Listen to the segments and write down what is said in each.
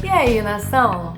E aí, nação?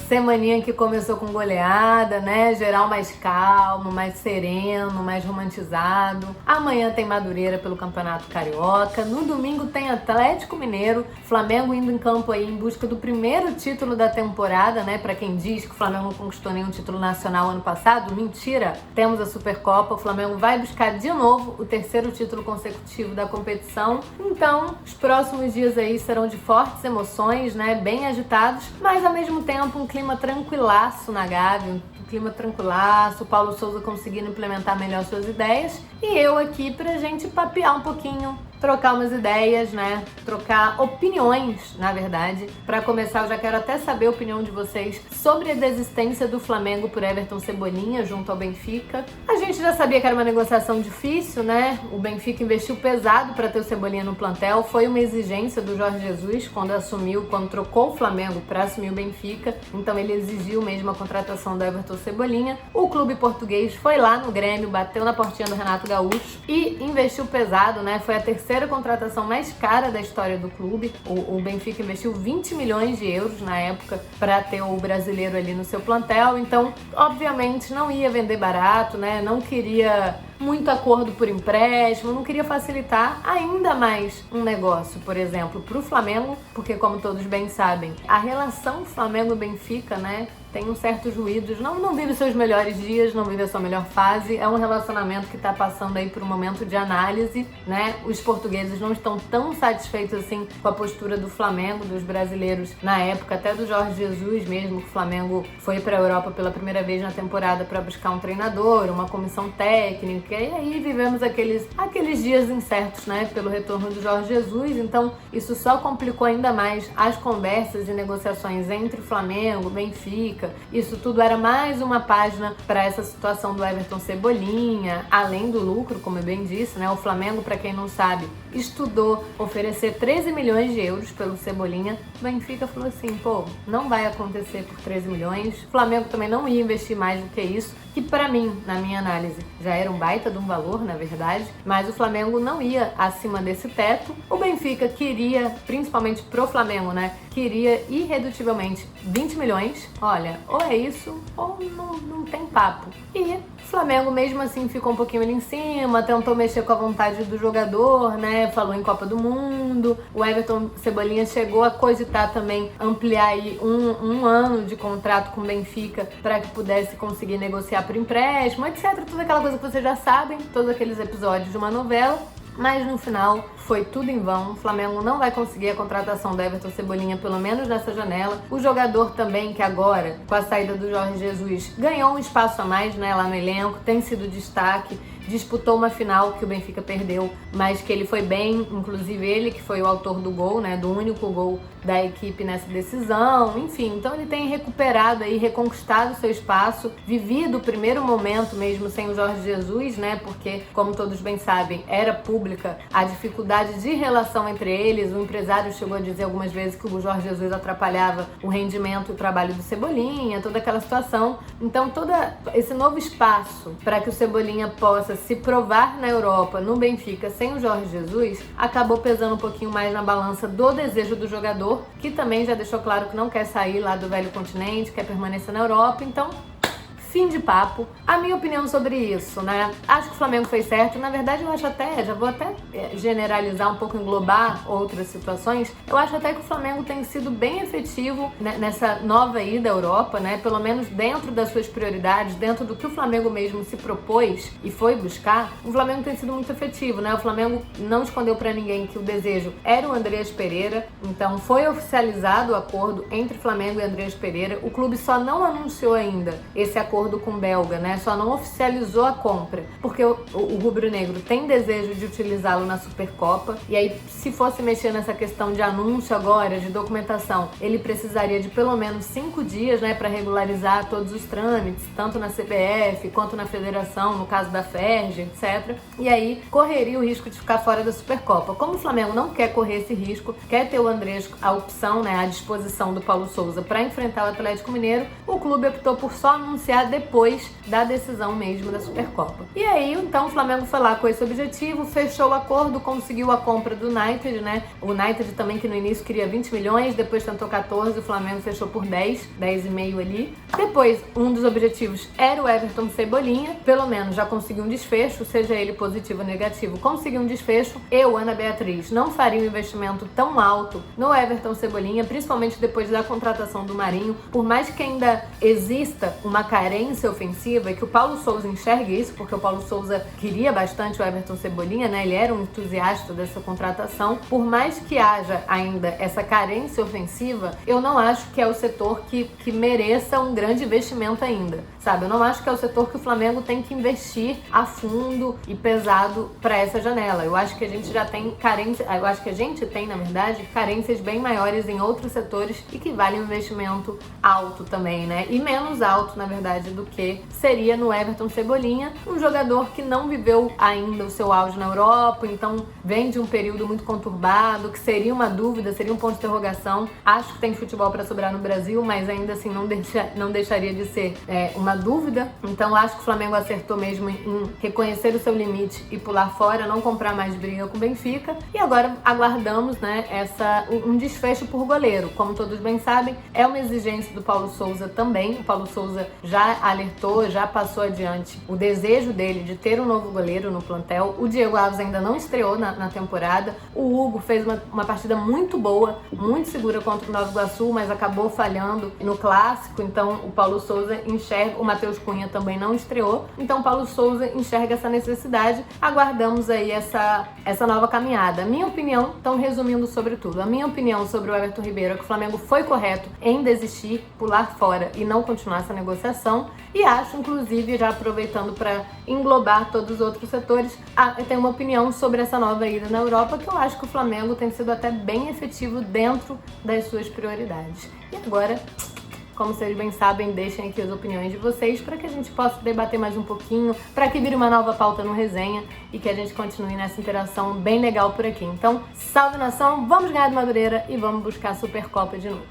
Semaninha que começou com goleada, né? Geral mais calmo, mais sereno, mais romantizado. Amanhã tem Madureira pelo Campeonato Carioca. No domingo tem Atlético Mineiro. Flamengo indo em campo aí em busca do primeiro título da temporada, né? Pra quem diz que o Flamengo não conquistou nenhum título nacional ano passado, mentira! Temos a Supercopa. O Flamengo vai buscar de novo o terceiro título consecutivo da competição. Então, os próximos dias aí serão de fortes emoções, né? Bem agitados, mas ao mesmo tempo um clima tranquilaço na Gávea, um clima tranquilaço, o Paulo Souza conseguindo implementar melhor suas ideias e eu aqui pra gente papear um pouquinho, trocar umas ideias, né? Trocar opiniões, na verdade. Pra começar, eu já quero até saber a opinião de vocês sobre a desistência do Flamengo por Everton Cebolinha junto ao Benfica. A gente já sabia que era uma negociação difícil, né? O Benfica investiu pesado para ter o Cebolinha no plantel. Foi uma exigência do Jorge Jesus quando trocou o Flamengo para assumir o Benfica. Então ele exigiu mesmo a contratação do Everton Cebolinha. O clube português foi lá no Grêmio, bateu na portinha do Renato Gaúcho e investiu pesado, né? Foi a terceira contratação mais cara da história do clube. O Benfica investiu 20 milhões de euros na época para ter o brasileiro ali no seu plantel. Então, obviamente, não ia vender barato, né? Não queria muito acordo por empréstimo, não queria facilitar ainda mais um negócio, por exemplo, para o Flamengo, porque como todos bem sabem, a relação Flamengo-Benfica, né, tem uns certos ruídos, não vive seus melhores dias, não vive a sua melhor fase, é um relacionamento que está passando aí por um momento de análise, né, os portugueses não estão tão satisfeitos assim com a postura do Flamengo, dos brasileiros, na época até do Jorge Jesus mesmo, que o Flamengo foi para a Europa pela primeira vez na temporada para buscar um treinador, uma comissão técnica, e aí vivemos aqueles dias incertos, né, pelo retorno do Jorge Jesus. Então isso só complicou ainda mais as conversas e negociações entre Flamengo, Benfica. Isso tudo era mais uma página para essa situação do Everton Cebolinha, além do lucro, como eu bem disse, né, o Flamengo, para quem não sabe, estudou oferecer 13 milhões de euros pelo Cebolinha. O Benfica falou assim, pô, não vai acontecer por 13 milhões. O Flamengo também não ia investir mais do que isso, que pra mim, na minha análise, já era um baita de um valor, na verdade, mas o Flamengo não ia acima desse teto. O Benfica queria, principalmente pro Flamengo, né, queria irredutivelmente 20 milhões. Olha, ou é isso, ou não tem papo. E o Flamengo, mesmo assim, ficou um pouquinho ali em cima, tentou mexer com a vontade do jogador, né, falou em Copa do Mundo. O Everton Cebolinha chegou a cogitar também ampliar aí um ano de contrato com o Benfica para que pudesse conseguir negociar por empréstimo, etc. Toda aquela coisa que vocês já sabem, todos aqueles episódios de uma novela. Mas no final foi tudo em vão. O Flamengo não vai conseguir a contratação do Everton Cebolinha, pelo menos nessa janela. O jogador também, que agora, com a saída do Jorge Jesus, ganhou um espaço a mais, né, lá no elenco, tem sido destaque. Disputou uma final que o Benfica perdeu, mas que ele foi bem, inclusive ele que foi o autor do gol, né, do único gol da equipe nessa decisão, enfim, então ele tem recuperado aí, reconquistado seu espaço, vivido o primeiro momento mesmo sem o Jorge Jesus, né, porque como todos bem sabem, era pública a dificuldade de relação entre eles. O empresário chegou a dizer algumas vezes que o Jorge Jesus atrapalhava o rendimento e o trabalho do Cebolinha, toda aquela situação. Então todo esse novo espaço para que o Cebolinha possa se provar na Europa, no Benfica, sem o Jorge Jesus, acabou pesando um pouquinho mais na balança do desejo do jogador, que também já deixou claro que não quer sair lá do velho continente, quer permanecer na Europa. Então, fim de papo. A minha opinião sobre isso, né? Acho que o Flamengo fez certo. Na verdade, eu acho até, já vou até generalizar um pouco, englobar outras situações. Eu acho até que o Flamengo tem sido bem efetivo nessa nova ida à Europa, né? Pelo menos dentro das suas prioridades, dentro do que o Flamengo mesmo se propôs e foi buscar, o Flamengo tem sido muito efetivo, né? O Flamengo não escondeu pra ninguém que o desejo era o Andreas Pereira. Então, foi oficializado o acordo entre Flamengo e Andreas Pereira. O clube só não anunciou ainda esse acordo com o belga, né? Só não oficializou a compra, porque o rubro-negro tem desejo de utilizá-lo na Supercopa, e aí se fosse mexer nessa questão de anúncio agora, de documentação, ele precisaria de pelo menos 5 dias, né, para regularizar todos os trâmites, tanto na CBF quanto na Federação, no caso da FERJ, etc. E aí correria o risco de ficar fora da Supercopa. Como o Flamengo não quer correr esse risco, quer ter o Andrés, a opção, né, à disposição do Paulo Souza para enfrentar o Atlético Mineiro, o clube optou por só anunciar depois da decisão mesmo da Supercopa. E aí, então, o Flamengo foi lá com esse objetivo, fechou o acordo, conseguiu a compra do United, né? O United também, que no início queria 20 milhões, depois tentou 14, o Flamengo fechou por 10,5 ali. Depois, um dos objetivos era o Everton Cebolinha, pelo menos já conseguiu um desfecho, seja ele positivo ou negativo, conseguiu um desfecho. Eu, Ana Beatriz, não faria um investimento tão alto no Everton Cebolinha, principalmente depois da contratação do Marinho, por mais que ainda exista uma carência ofensiva e que o Paulo Sousa enxergue isso, porque o Paulo Sousa queria bastante o Everton Cebolinha, né? Ele era um entusiasta dessa contratação. Por mais que haja ainda essa carência ofensiva, eu não acho que é o setor que mereça um grande investimento ainda, sabe? Eu não acho que é o setor que o Flamengo tem que investir a fundo e pesado para essa janela. Eu acho que a gente já tem carência, eu acho que a gente tem, na verdade, carências bem maiores em outros setores e que vale um investimento alto também, né? E menos alto, na verdade, do que seria no Everton Cebolinha, um jogador que não viveu ainda o seu auge na Europa, então vem de um período muito conturbado, que seria uma dúvida, seria um ponto de interrogação. Acho que tem futebol para sobrar no Brasil, mas ainda assim não deixaria de ser uma dúvida. Então acho que o Flamengo acertou mesmo em reconhecer o seu limite e pular fora, não comprar mais briga com o Benfica. E agora aguardamos, né, um desfecho por goleiro. Como todos bem sabem, é uma exigência do Paulo Sousa também. O Paulo Sousa já alertou, já passou adiante o desejo dele de ter um novo goleiro no plantel. O Diego Alves ainda não estreou na temporada. O Hugo fez uma partida muito boa, muito segura contra o Nova Iguaçu, mas acabou falhando no clássico. Então o Paulo Sousa enxerga, o Matheus Cunha também não estreou. Então o Paulo Sousa enxerga essa necessidade. Aguardamos aí essa nova caminhada. Minha opinião, então resumindo sobre tudo, a minha opinião sobre o Everton Ribeiro é que o Flamengo foi correto em desistir, pular fora e não continuar essa negociação. E acho, inclusive, já aproveitando para englobar todos os outros setores, eu tenho uma opinião sobre essa nova ida na Europa, que eu acho que o Flamengo tem sido até bem efetivo dentro das suas prioridades. E agora, como vocês bem sabem, deixem aqui as opiniões de vocês para que a gente possa debater mais um pouquinho, para que vire uma nova pauta no Resenha e que a gente continue nessa interação bem legal por aqui. Então, salve nação, vamos ganhar do Madureira e vamos buscar a Supercopa de novo.